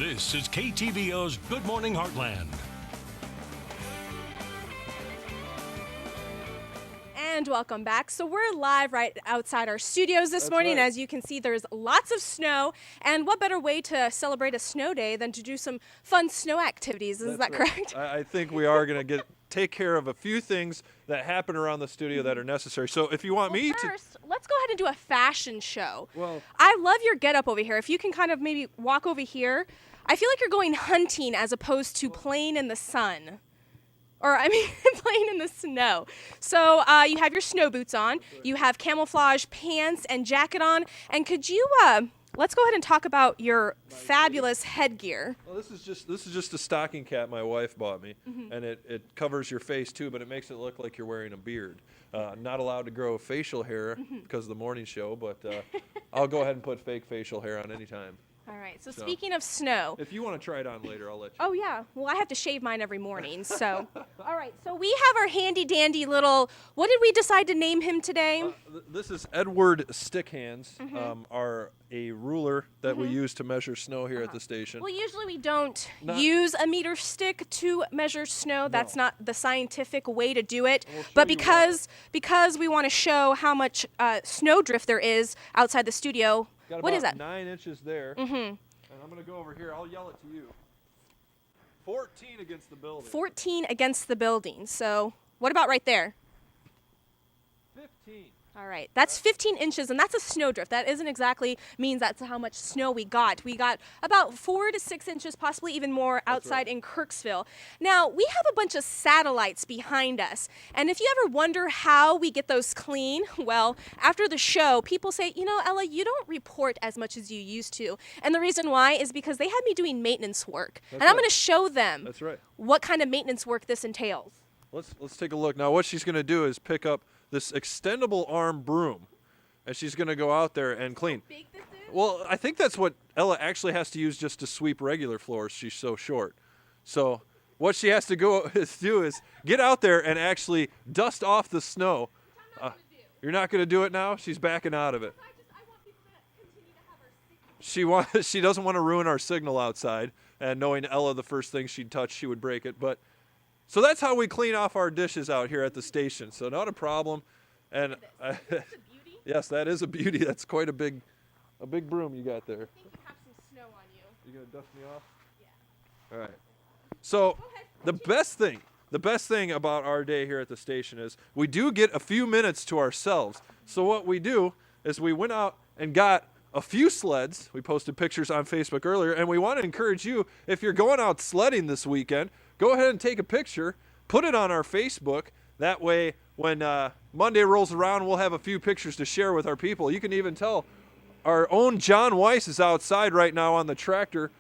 This is KTVO's Good Morning Heartland. And welcome back. So we're live right outside our studios this morning. Right. As you can see, there's lots of snow. And what better way to celebrate a snow day than to do some fun snow activities? Is that That's right. correct? I think we are going to take care of a few things that happen around the studio that are necessary. So if you want me First, let's go ahead and do a fashion show. Well, I love your getup over here. If you can kind of maybe walk over here. I feel like you're going hunting as opposed to playing in the sun. Or, I mean, playing in the snow. So you have your snow boots on. You have camouflage pants and jacket on. And could you, let's go ahead and talk about your fabulous headgear. well, this is just a stocking cap my wife bought me, and it covers your face too, but it makes it look like you're wearing a beard. Not allowed to grow facial hair because of the morning show, but I'll go ahead and put fake facial hair on anytime. All right, so speaking of snow. If you want to try it on later, I'll let you. Oh, yeah. Well, I have to shave mine every morning, so. All right, so we have our handy-dandy little, what did we decide to name him today? This is Edward Stickhands, are a ruler that we use to measure snow here at the station. Well, usually we don't use a meter stick to measure snow. That's not the scientific way to do it. We'll show But you because we want to show how much snow drift there is outside the studio, Got what is about that? 9 inches there. And I'm going to go over here. I'll yell it to you. 14 against the building. 14 against the building. So what about right there? 15. All right, that's 15 inches, and that's a snowdrift. That isn't exactly means that's how much snow we got. We got about 4 to 6 inches, possibly even more outside in Kirksville. Now, we have a bunch of satellites behind us, and if you ever wonder how we get those clean, well, after the show, people say, you know, Ella, you don't report as much as you used to. And the reason why is because they had me doing maintenance work, and I'm going to show them That's right. what kind of maintenance work this entails. Let's take a look. Now, what she's going to do is pick up this extendable arm broom, and she's going to go out there and clean. Big this is? Well, I think that's what Ella actually has to use just to sweep regular floors. She's so short. So what she has to do is get out there and actually dust off the snow. You're not going to do it now? She's backing out of it. I want people to continue to have our signal. She doesn't want to ruin our signal outside, and knowing Ella, the first thing she'd touch, she would break it. But so that's how we clean off our dishes out here at the station. So not a problem. And That's a beauty. yes, that is a beauty. That's quite a big broom you got there. I think you have some snow on you. You gonna dust me off? Yeah. All right. So Go ahead. the best thing about our day here at the station is we do get a few minutes to ourselves. So what we do is we went out and got a few sleds. We posted pictures on Facebook earlier, and we want to encourage you, if you're going out sledding this weekend, go ahead and take a picture, put it on our Facebook. That way, when Monday rolls around, we'll have a few pictures to share with our people. You can even tell our own John Weiss is outside right now on the tractor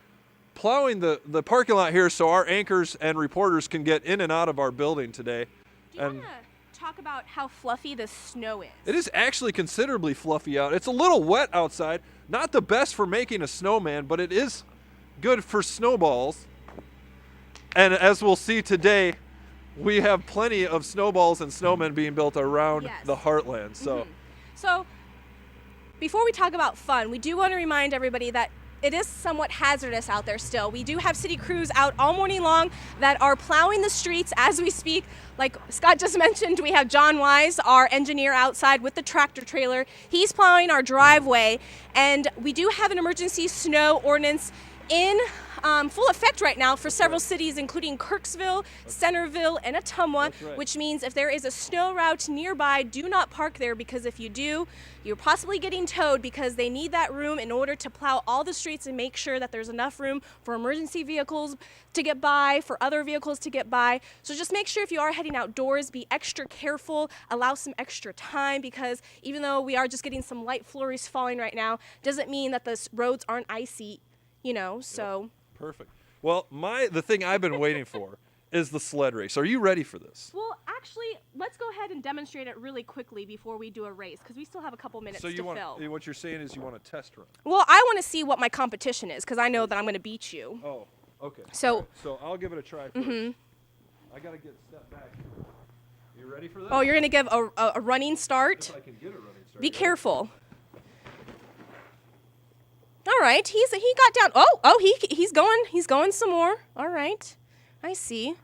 plowing the parking lot here so our anchors and reporters can get in and out of our building today. Do you want to talk about how fluffy the snow is? It is actually considerably fluffy out. It's a little wet outside. Not the best for making a snowman, but it is good for snowballs. And as we'll see today, we have plenty of snowballs and snowmen being built around the Heartland. So, So, before we talk about fun, we do want to remind everybody that it is somewhat hazardous out there still. We do have city crews out all morning long that are plowing the streets as we speak. Like Scott just mentioned, we have John Wise, our engineer, outside with the tractor trailer. He's plowing our driveway, and we do have an emergency snow ordinance in full effect right now for several cities, including Kirksville, Centerville, and Ottumwa, which means if there is a snow route nearby, do not park there, because if you do, you're possibly getting towed, because they need that room in order to plow all the streets and make sure that there's enough room for emergency vehicles to get by, for other vehicles to get by. So just make sure if you are heading outdoors, be extra careful, allow some extra time, because even though we are just getting some light flurries falling right now, doesn't mean that the roads aren't icy, you know, so. perfect. Well, the thing I've been waiting for is the sled race. Are you ready for this? Well, actually, let's go ahead and demonstrate it really quickly before we do a race, because we still have a couple minutes to fill. What you're saying is you want a test run. Well, I want to see what my competition is, because I know that I'm going to beat you. Oh, okay. So- All right. So I'll give it a try first. I got to get a step back. You ready for this? Oh, you're going to give a running start? If I can get a running start. Be careful. All right. He got down. He's going some more. All right. I see.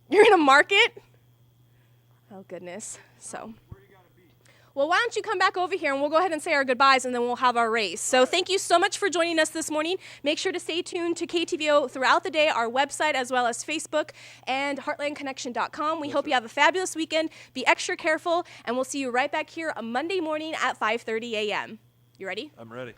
You're gonna mark it? Oh goodness. So. Well, why don't you come back over here and we'll go ahead and say our goodbyes and then we'll have our race. So thank you so much for joining us this morning. Make sure to stay tuned to KTVO throughout the day, our website as well as Facebook and heartlandconnection.com. We hope you have a fabulous weekend. Be extra careful and we'll see you right back here on Monday morning at 5:30 a.m. You ready? I'm ready.